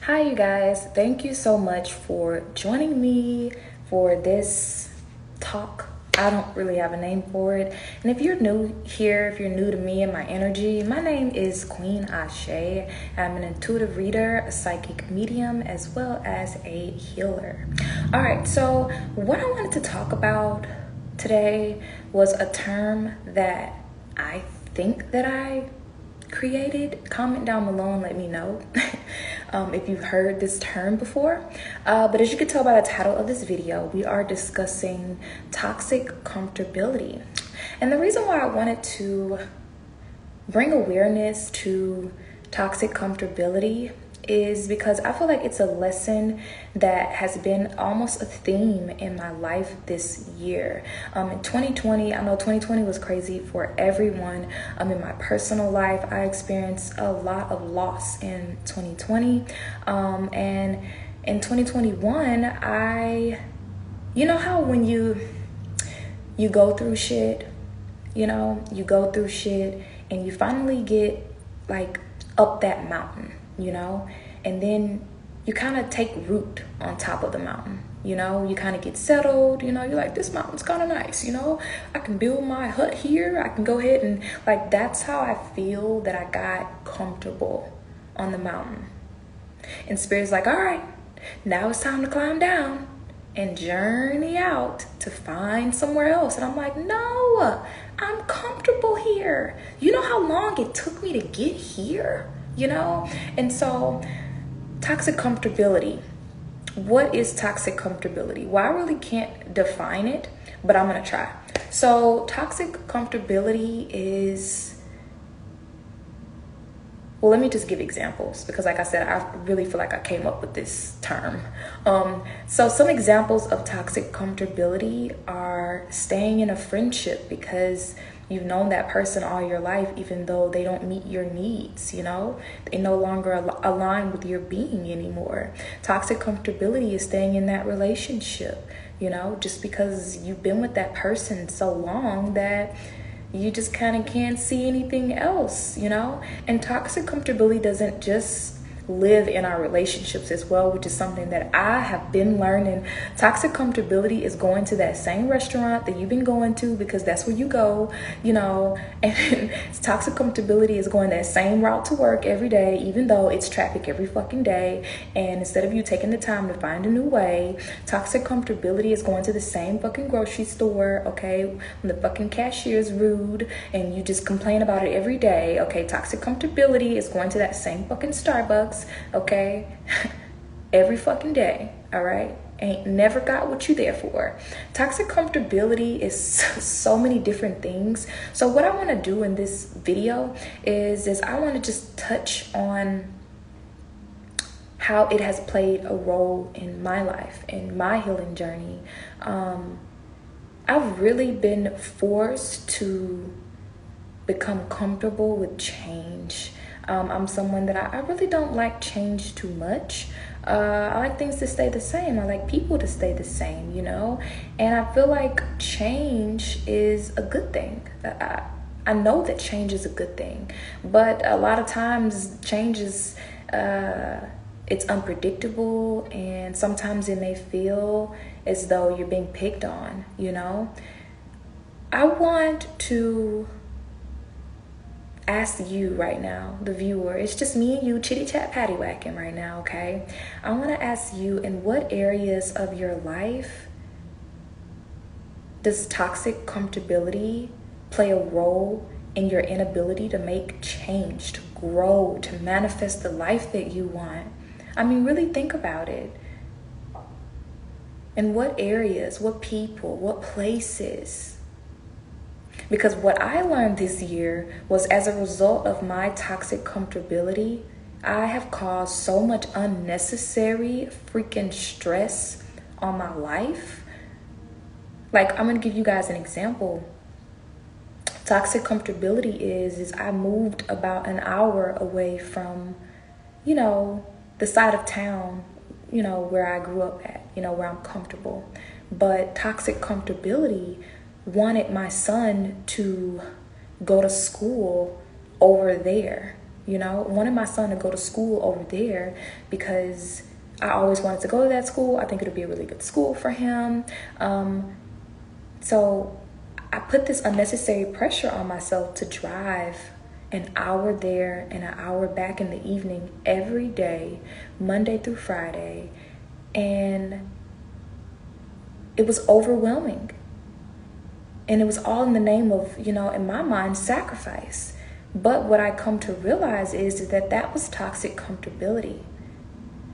Hi, you guys. Thank you so much for joining me for this talk. I don't really have a name for it. And if you're new here, if you're new to me and my energy, my name is Queen Ashe. I'm an intuitive reader, a psychic medium, as well as a healer. All right, so what I wanted to talk about today was a term that I think that I created. Comment down below and let me know if you've heard this term before. But as you can tell by the title of this video, we are discussing toxic comfortability. And the reason why I wanted to bring awareness to toxic comfortability is because I feel like it's a lesson that has been almost a theme in my life this year. In 2020, I know 2020 was crazy for everyone. In my personal life, I experienced a lot of loss in 2020. And in 2021, you know how when you go through shit, you go through shit and you finally get like up that mountain, and then you kind of take root on top of the mountain, you kind of get settled, you're like, this mountain's kind of nice, I can build my hut here, I can go ahead and that's how I feel that I got comfortable on the mountain. And Spirit's like, all right, now it's time to climb down and journey out to find somewhere else. And I'm like, no, I'm comfortable here. You know how long it took me to get here? And so toxic comfortability. What is toxic comfortability? Well, I really can't define it, but I'm going to try. So toxic comfortability is, well, let me just give examples because like I said, I really feel like I came up with this term. So some examples of toxic comfortability are staying in a friendship because you've known that person all your life, even though they don't meet your needs, they no longer align with your being anymore. Toxic comfortability is staying in that relationship, just because you've been with that person so long that you just kind of can't see anything else, And toxic comfortability doesn't just live in our relationships as well, which is something that I have been learning. Toxic comfortability is going to that same restaurant that you've been going to because that's where you go, and toxic comfortability is going that same route to work every day, even though it's traffic every fucking day. And instead of you taking the time to find a new way, toxic comfortability is going to the same fucking grocery store, okay, when the fucking cashier is rude and you just complain about it every day, okay. Toxic comfortability is going to that same fucking Starbucks, okay, every fucking day, all right? Ain't never got what you there for. Toxic comfortability is so many different things. So what I want to do in this video is I want to just touch on how it has played a role in my life, in my healing journey. I've really been forced to become comfortable with change. I'm someone that I really don't like change too much. I like things to stay the same. I like people to stay the same, And I feel like change is a good thing. I know that change is a good thing, but a lot of times change is, it's unpredictable, and sometimes it may feel as though you're being picked on, I want to ask you right now, the viewer, it's just me and you chitty chat patty whacking right now, okay? I want to ask you, in what areas of your life does toxic comfortability play a role in your inability to make change, to grow, to manifest the life that you want? I mean, really think about it. In what areas, what people, what places? Because what I learned this year was, as a result of my toxic comfortability, I have caused so much unnecessary freaking stress on my life. Like, I'm going to give you guys an example. Toxic comfortability is I moved about an hour away from, the side of town, where I grew up at, where I'm comfortable. But toxic comfortability wanted my son to go to school over there, You know, I wanted my son to go to school over there because I always wanted to go to that school. I think it would be a really good school for him. So I put this unnecessary pressure on myself to drive an hour there and an hour back in the evening every day, Monday through Friday. And it was overwhelming. And it was all in the name of, you know, in my mind, sacrifice. But what I come to realize is that that was toxic comfortability.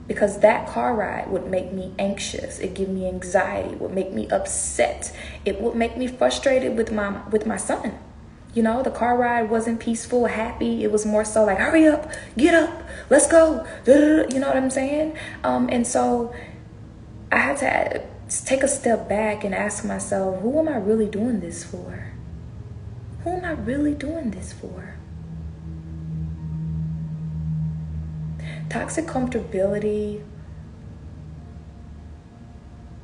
Because that car ride would make me anxious. It give me anxiety. It would make me upset. It would make me frustrated with my son. You know, the car ride wasn't peaceful, happy. It was more so like, hurry up, get up, let's go. You know what I'm saying? And so I had to take a step back and ask myself, who am I really doing this for? Who am I really doing this for? Toxic comfortability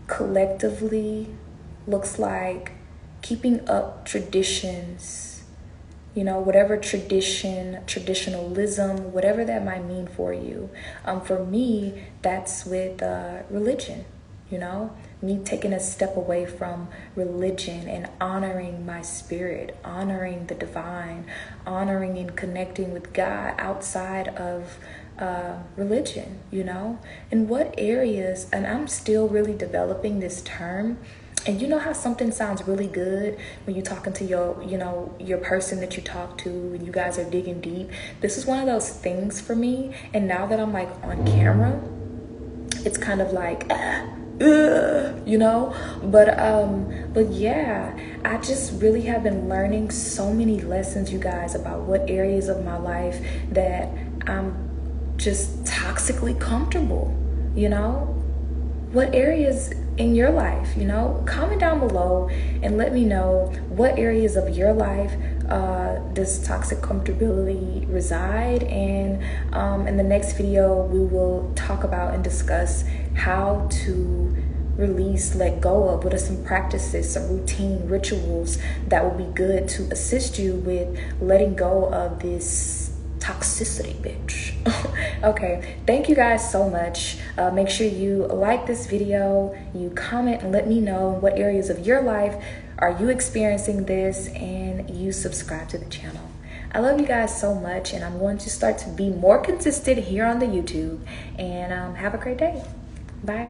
collectively looks like keeping up traditions, you know, whatever tradition, traditionalism, whatever that might mean for you. For me, that's with religion, you know, me taking a step away from religion and honoring my spirit, honoring the divine, honoring and connecting with God outside of religion, you know. In what areas, and I'm still really developing this term. And you know how something sounds really good when you're talking to your, you know, your person that you talk to and you guys are digging deep. This is one of those things for me. And now that I'm like on camera, it's kind of like, you know, but yeah, I just really have been learning so many lessons, you guys, about what areas of my life that I'm just toxically comfortable, you know. What areas in your life, you know, comment down below and let me know what areas of your life does toxic comfortability reside. And in the next video, we will talk about and discuss how to release, let go of, what are some practices, some routine rituals that will be good to assist you with letting go of this toxicity, bitch. Okay, thank you guys so much. Make sure you like this video, you comment and let me know what areas of your life are you experiencing this, and you subscribe to the channel. I love you guys so much, and I'm going to start to be more consistent here on the YouTube. And have a great day. Bye.